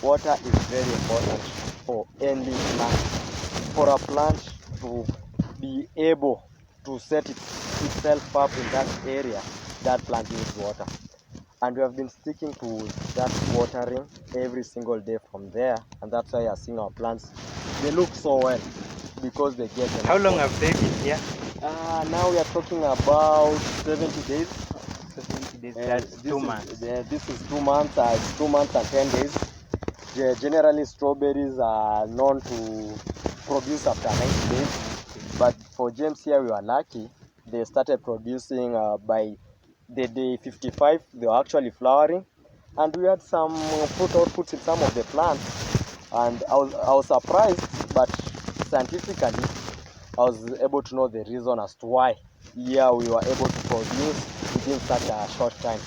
water is very important for any plant. For a plant to be able to set itself up in that area, that plant needs water. And we have been sticking to that watering every single day from there, and that's why you're seeing our plants. They look so well because they get enough. How long water. have they been here? Now we are talking about 70 days. 70 days. That's 2 months. This is 2 months. It's 2 months and 10 days. Generally, strawberries are known to produce after 90 days. But for James here, we were lucky. They started producing by the day 55. They were actually flowering. And we had some fruit outputs in some of the plants. And I was surprised, but scientifically, I was able to know the reason as to why here we were able to produce within such a short time.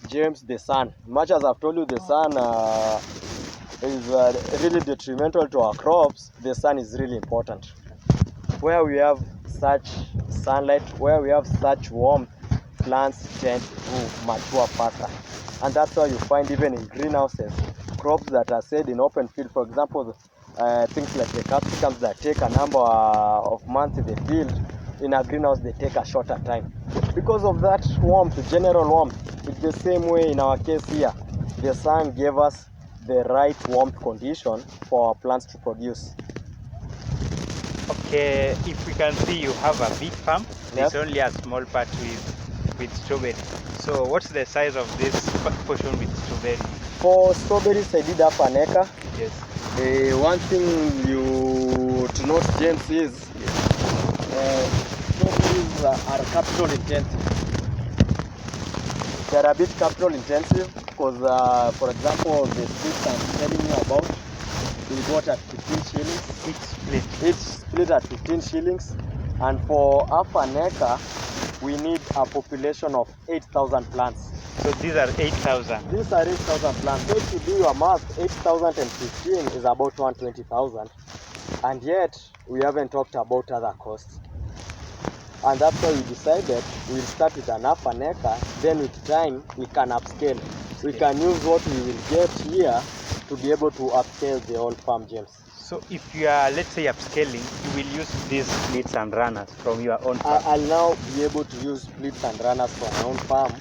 James, the sun. Much as I've told you, the sun is really detrimental to our crops. The sun is really important. Where we have such sunlight, where we have such warmth, plants tend to mature faster. And that's why you find even in greenhouses, crops that are set in open field, for example, things like the capsicums that take a number of months in the field, in a greenhouse they take a shorter time. Because of that warmth, general warmth, it's the same way in our case here. The sun gave us the right warmth condition for our plants to produce. Okay, if we can see you have a big farm, Yes. there's only a small part with strawberry. So what's the size of this portion with strawberry? For strawberries, I did half an acre. Yes. One thing you to note, James, is strawberries are capital intensive. They're a bit capital intensive because, for example, the splits I'm telling you about, we got at 15 shillings. Each split at 15 shillings. And for half an acre, we need a population of 8,000 plants. So these are 8,000. These are 8,000 plants. So if you do your math, 8,000 and 15 is about 120,000. And yet, we haven't talked about other costs. And that's why we decided we'll start with an half an acre, then with time, we can upscale. We can use what we will get here to be able to upscale the whole farm, James. So if you are, let's say, upscaling, you will use these splits and runners from your own farm. I'll now be able to use splits and runners from my own farm.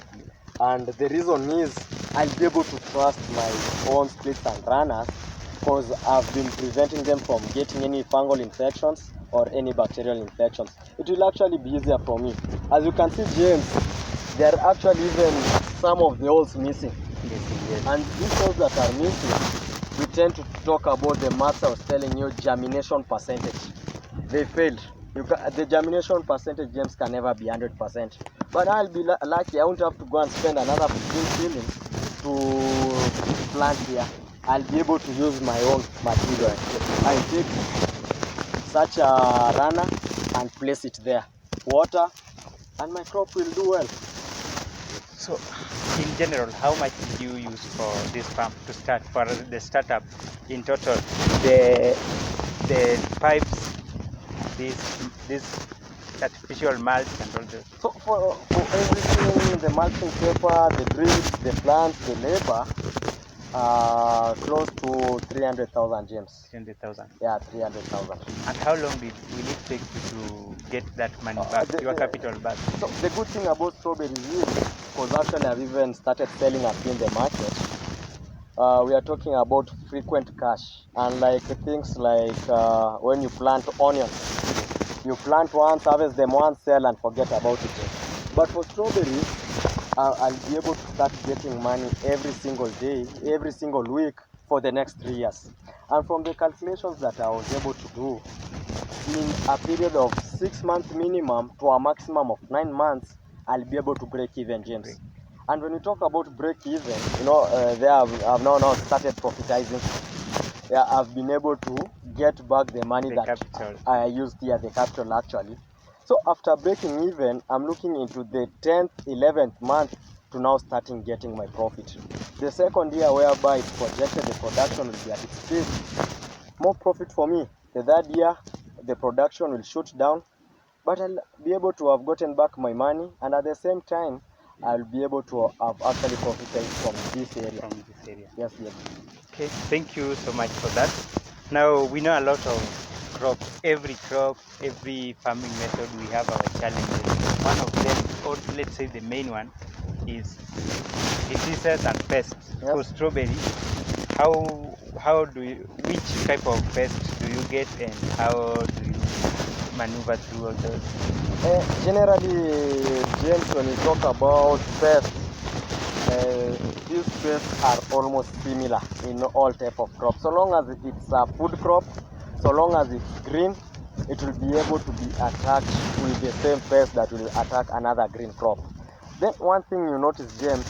And the reason is I'll be able to trust my own splits and runners because I've been preventing them from getting any fungal infections or any bacterial infections. It will actually be easier for me. As you can see, James, there are actually even some of the holes missing. Yes. And these holes that are missing, we tend to talk about the maths I was telling you, germination percentage. They failed. The germination percentage, James, can never be 100%. But I'll be lucky. I won't have to go and spend another 15 shillings to plant here. I'll be able to use my own material. I take such a runner and place it there. Water, and my crop will do well. So, in general, how much did you use for this farm to start, for the startup in total? The pipes, this artificial mulch and all that. So for everything, the mulching paper, the drips, the plants, the labor, close to 300,000, James. 300,000. Yeah, 300,000. And how long will it take you to get that money back, your capital back? So the good thing about strawberries is, because actually I've even started selling up in the market, we are talking about frequent cash. Unlike things like when you plant onions. You plant once, harvest them once, sell and forget about it. But for strawberries, I'll be able to start getting money every single day, every single week for the next 3 years. And from the calculations that I was able to do, in a period of 6 months minimum to a maximum of 9 months, I'll be able to break even, James. And when we talk about break even, there I've now started profitizing. Yeah, I've been able to get back the money capital. I used here, the capital actually. So after breaking even, I'm looking into the 10th, 11th month to now starting getting my profit. The second year whereby it's projected the production will be at its peak, more profit for me. The third year, the production will shoot down, but I'll be able to have gotten back my money, and at the same time, I'll be able to have actually profited from this area. From this area. Yes, yes. Okay, thank you so much for that. Now we know a lot of crops. Every crop, every farming method, we have our challenges. One of them, or let's say the main one, is diseases and pests. Yes. For strawberry, which type of pest do you get, and how do you maneuver through all those? Generally, James, when we talk about pests, these pests are almost similar in all type of crops. So long as it's a food crop, so long as it's green, it will be able to be attacked with the same pest that will attack another green crop. Then one thing you notice, James,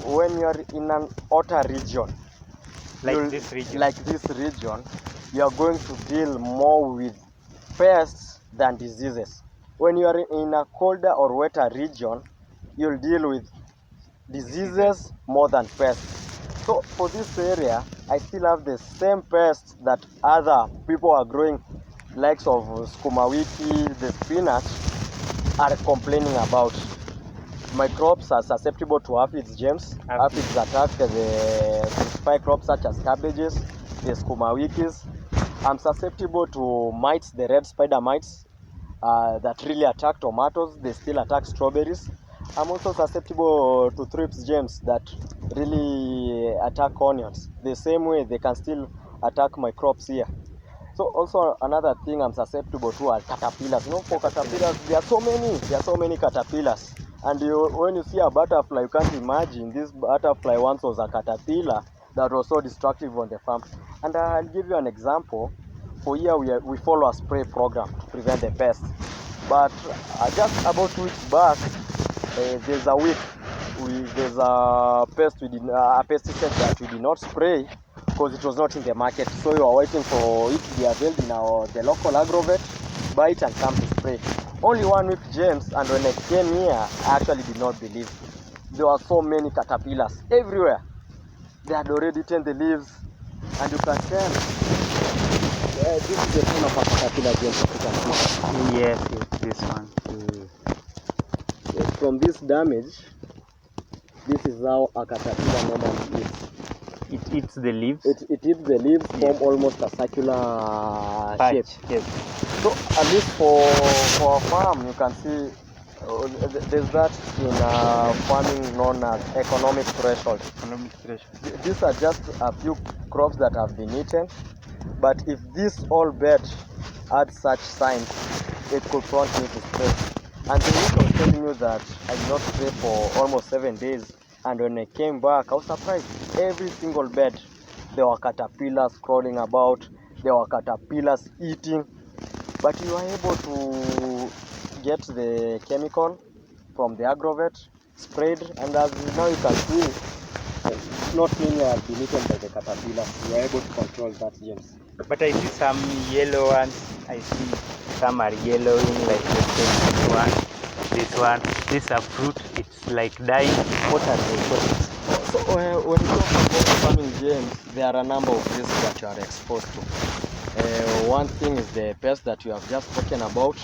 when you are in an hotter region, Like this region, you are going to deal more with pests than diseases. When you are in a colder or wetter region, you'll deal with diseases more than pests. So for this area, I still have the same pests that other people are growing, likes of skuma wiki, the spinach, are complaining about. My crops are susceptible to aphids, James. Aphids attack the cruciferous crops such as cabbages, the skuma wikis. I'm susceptible to mites, the red spider mites that really attack tomatoes. They still attack strawberries. I'm also susceptible to thrips, James, that really attack onions. The same way they can still attack my crops here. So also another thing I'm susceptible to are caterpillars. You know, for caterpillars, there are so many caterpillars. And when you see a butterfly, you can't imagine this butterfly once was a caterpillar that was so destructive on the farm. And I'll give you an example. For here, we follow a spray program to prevent the pests. But just about 2 weeks back, there's a pesticide that we did not spray because it was not in the market. So we were waiting for it to be available in the local agrovet, buy it and come to spray. Only 1 week, James, and when I came here, I actually did not believe. There were so many caterpillars everywhere. They had already eaten the leaves, and you can tell. This is the kind of a caterpillar, James, you can see. Yes, this one. Yes, from this damage, this is how a caterpillar normally eats. It eats the leaves? It eats the leaves, yes. Form almost a circular shape. Yes. So at least for a farm, you can see there's that in farming known as economic threshold. These are just a few crops that have been eaten, but if this whole bed had such signs, it could prompt me to spray. And the week I was telling you that I did not spray for almost 7 days, and when I came back, I was surprised. Every single bed, there were caterpillars crawling about, there were caterpillars eating, but you are able to get the chemical from the agrovet, sprayed, and as now you can see, it's not many are been eaten by the caterpillars. You are able to control that, James. But I see some yellow ones. I see some are yellowing, like let's say this one. This a fruit. It's like dying. What are they? So when you talk about farming, James, there are a number of risks that you are exposed to. One thing is the pest that you have just spoken about.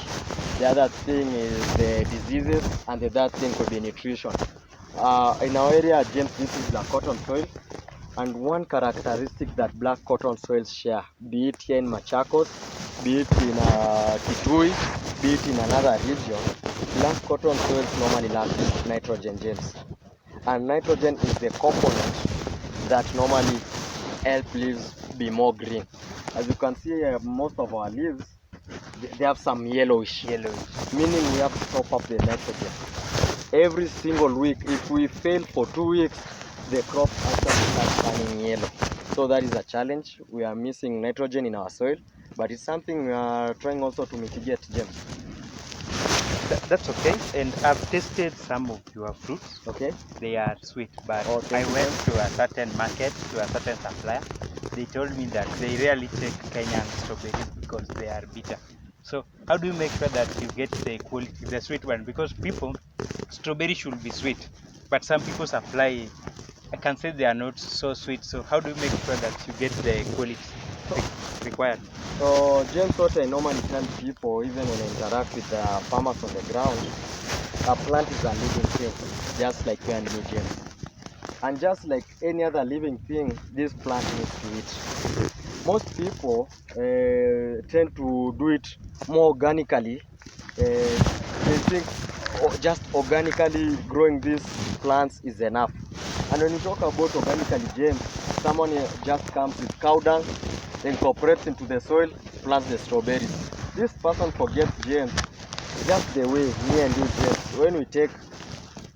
The other thing is the diseases, and the third thing could be nutrition. In our area, James, this is the cotton soil. And one characteristic that black cotton soils share, be it here in Machakos, be it in Kitui, be it in another region, black cotton soils normally lack nitrogen, James. And nitrogen is the component that normally help leaves be more green. As you can see here, most of our leaves, they have some yellowish, meaning we have to top up the nitrogen. Every single week, if we fail for 2 weeks, the crop actually starts turning yellow. So that is a challenge. We are missing nitrogen in our soil, but it's something we are trying also to mitigate, James. That's okay. And I've tasted some of your fruits. Okay. They are sweet, but I went to a certain market, to a certain supplier. They told me that they rarely take Kenyan strawberries because they are bitter. So how do you make sure that you get the quality, the sweet one? Because strawberry should be sweet, but some people supply, I can say they are not so sweet. So how do you make sure that you get the quality required? So James, what I normally tell people, even when I interact with the farmers on the ground, a plant is a living thing, just like you and me, James. And just like any other living thing, this plant needs to eat. Most people tend to do it more organically. They think just organically growing these plants is enough. And when you talk about organically, James, someone just comes with cow dung, incorporates into the soil, plants the strawberries. This person forgets, James, just the way me and you, James, when we take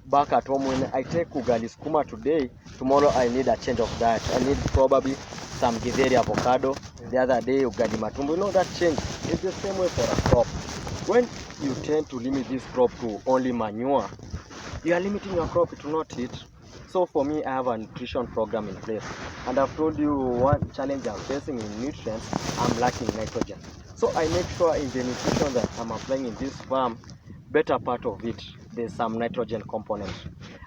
back at home, when I take ugali skuma today, tomorrow I need a change of diet. I need probably some githeri avocado. The other day ugali matumbo. You know that change. It's the same way for a crop. When you tend to limit this crop to only manure, you are limiting your crop to not eat. So for me, I have a nutrition program in place, and I've told you one challenge I'm facing in nutrients. I'm lacking nitrogen. So I make sure in the nutrition that I'm applying in this farm, better part of it, there's some nitrogen component.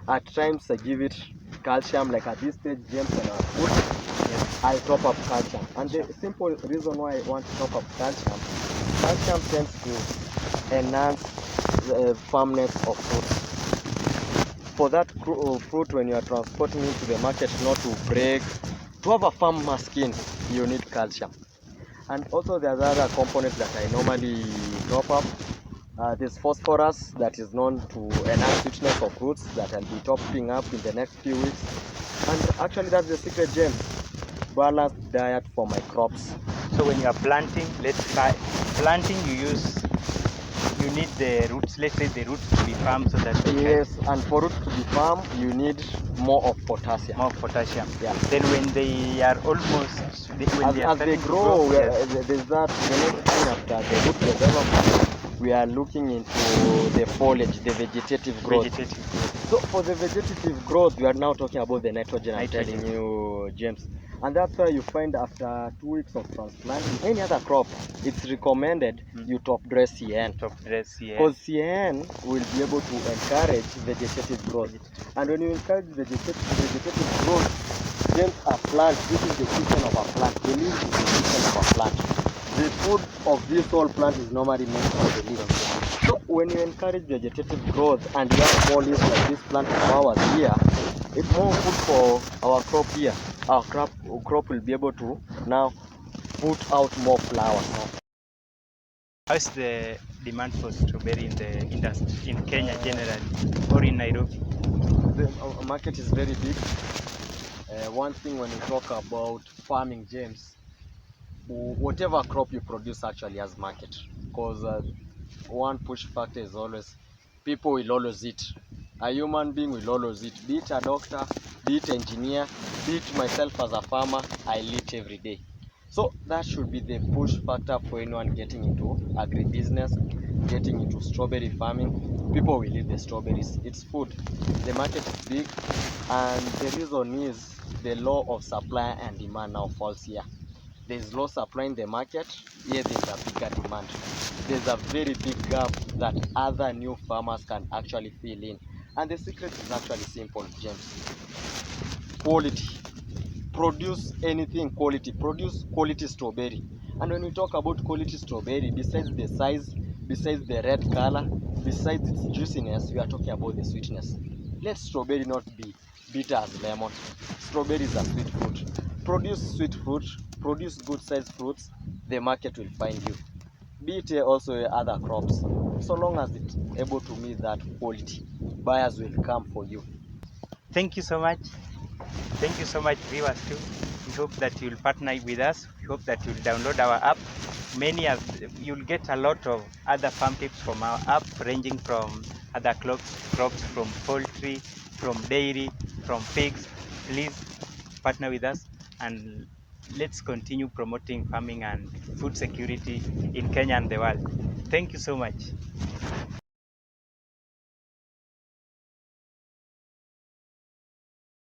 At times I give it calcium, like at this stage, James, when I put, I top up calcium. And the simple reason why I want to top up calcium tends to enhance the firmness of fruits. For that fruit, when you are transporting it to the market, not to break, to have a firmer skin, you need calcium. And also there's other components that I normally top up. There's phosphorus that is known to enhance sweetness of fruits that I'll be topping up in the next few weeks. And actually that's the secret, James. Balanced diet for my crops. So when you are planting, planting you need the roots, let's say the roots to be firm so that yes, and for roots to be firm, you need more of potassium. More potassium. Yeah. Then when they are almost, as they grow, yes, there's that, the next thing after the root development, we are looking into the foliage, the vegetative growth. So for the vegetative growth, we are now talking about the nitrogen. I'm telling you, James. And that's why you find after 2 weeks of transplanting any other crop, it's recommended you top dress CN. Top dress CN. Because CN will be able to encourage vegetative growth. And when you encourage vegetative growth, then a plant, this is the kitchen of a plant. The leaf is the kitchen of a plant. The food of this whole plant is normally made from the leaf. So when you encourage vegetative growth and you have more leaves like this plant of ours here, it's more food for our crop here. Our crop will be able to now put out more flowers. How is the demand for strawberry in the industry in Kenya generally, or in Nairobi? The market is very big. One thing when you talk about farming, James, whatever crop you produce actually has market, because one push factor is always people will always eat. A human being will always eat, be it a doctor, be it engineer, be it myself as a farmer. I eat every day. So that should be the push factor for anyone getting into agribusiness, getting into strawberry farming. People will eat the strawberries. It's food. The market is big, and the reason is the law of supply and demand now falls here. There's low supply in the market, here there's a bigger demand. There's a very big gap that other new farmers can actually fill in. And the secret is actually simple, James. Quality. Produce anything quality. Produce quality strawberry. And when we talk about quality strawberry, besides the size, besides the red color, besides its juiciness, we are talking about the sweetness. Let strawberry not be bitter as lemon. Strawberry is a sweet fruit. Produce sweet fruit, produce good sized fruits, the market will find you. Be it also other crops. So long as it's able to meet that quality, buyers will come for you. Thank you so much. Thank you so much, viewers too. We hope that you'll partner with us. We hope that you'll download our app. You'll get a lot of other farm tips from our app, ranging from other crops from poultry, from dairy, from pigs. Please partner with us and let's continue promoting farming and food security in Kenya and the world. Thank you so much.